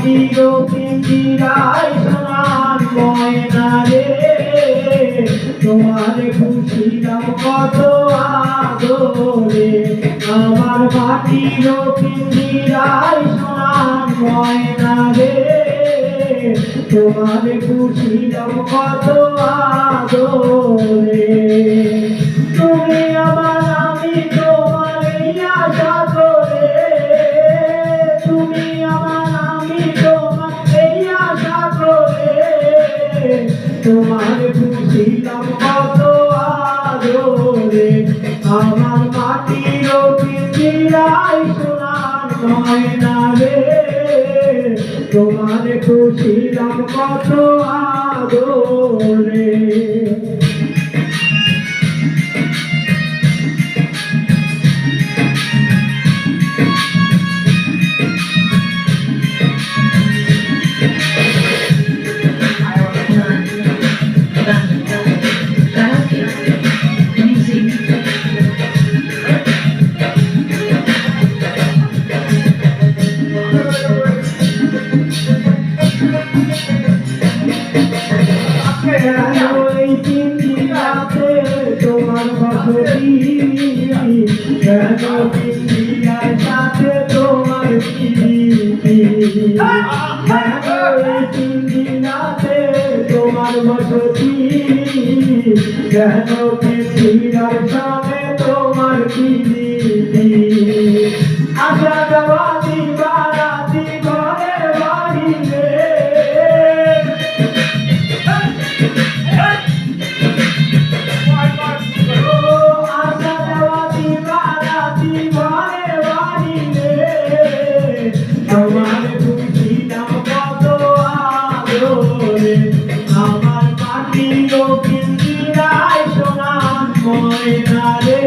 মাটির পিঞ্জিরায় সোনার ময়না রে, তোমার খুশি দাম কত আদরে। আমার মাটির পিঞ্জিরায় সোনার ময়না রে, তোমার খুশি দাম কত আদরে। তুমি আমার আমি তোমার এই আশা করে, তুমি আমার আমি তোমার এই আশা করে, তোমার খুশি দাম কত আদরে। আমার মাটির পিঞ্জিরায় সোনার ময়না রে, তোমার খুশি দাম কত আদরে। এই পিঞ্জিরাতে তোমার বসতি, কেন পিঞ্জিরার সাথে তোমার প্রীতি, কেন এই পিঞ্জিরাতে তোমার বসতি, কেন পিঞ্জিরার সাথে তোমার প্রীতি। আশা দেওয়া দিবারাতি ঘরের বাড়িতে, তোমার খুশি দাম কত আদরে। আমার মাটির পিঞ্জিরায় সোনার ময়না রে,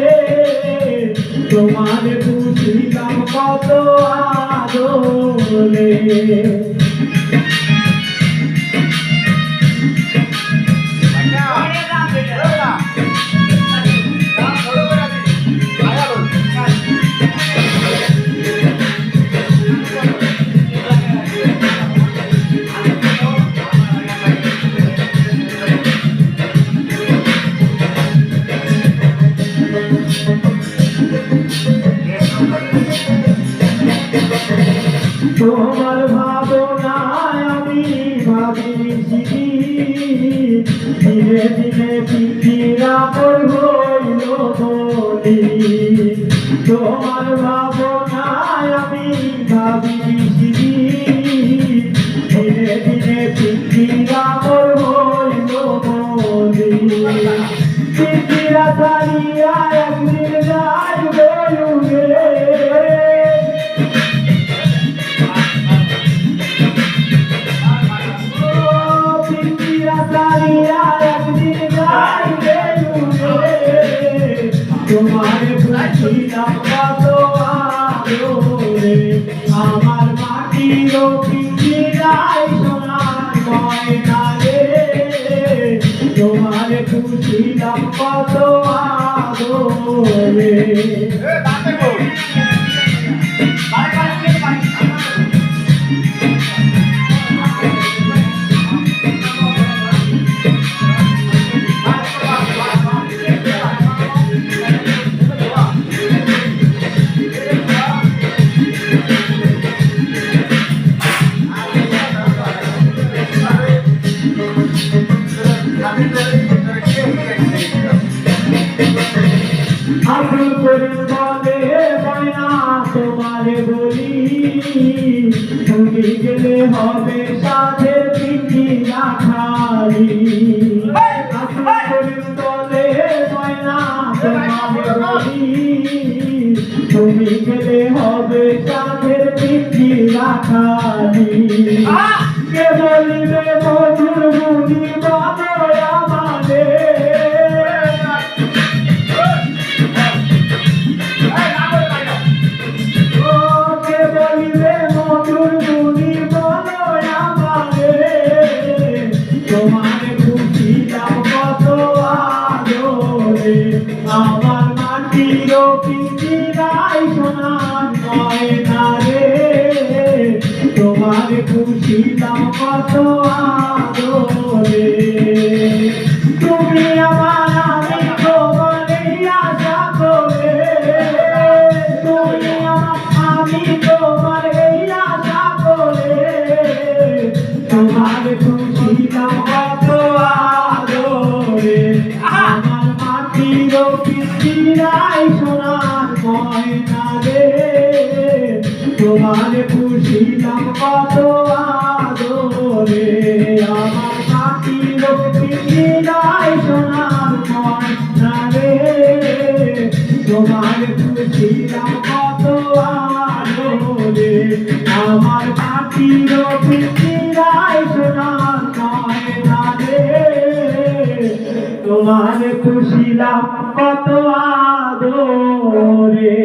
তোমার খুশি দাম কত আদরে। তোমার ভাবনায় আমি ভাবি ধীরে ধীরে পিঞ্জিরা হইল বলি। তোমার ভাবনায় আমি ভাবি ধীরে ধীরে পিঞ্জিরা হইল বলি। পিঞ্জিরা ছাড়িয়া একদিন যাইবে উড়ে, তোমার খুশি দাম কত আদরে। আমার মাটির পিঞ্জিরায় সোনার ময়না রে, তোমার খুশি দাম কত আদরে। আব্দুল করিম বলে ময়না তোমারে বলি, তুমি গেলে হবে সাথে পিঞ্জিরা খালি। আব্দুল করিম বলে ময়না তোমারে বলি, তুমি গেলে হবে সাথে পিঞ্জিরা খালি। কে বলিবে মধুর মুনি বলো আমাদের, তোমার খুশি দাম কত আদরে। আমার মাটির পিঞ্জিরায় সোনার ময়না রে, তোমার খুশি খুশিলাম কত আদরে তুমি আমার আমি তোমার এই আশা করে তুমি আমার আমি তোমার এই আশা করে তোমার খুশিলাম কত আদরে আমার মাটির পিছিরাই সোনার ময়না রে তোমার খুশিলাম কত আদরে আমার মাটির পিছিরাই সোনার ময়না রে তোমার খুশিলাম কত আদরে আমার মাটির পিছিরাই সোনার ময়না রে তোমার খুশিলাম কত আদরে।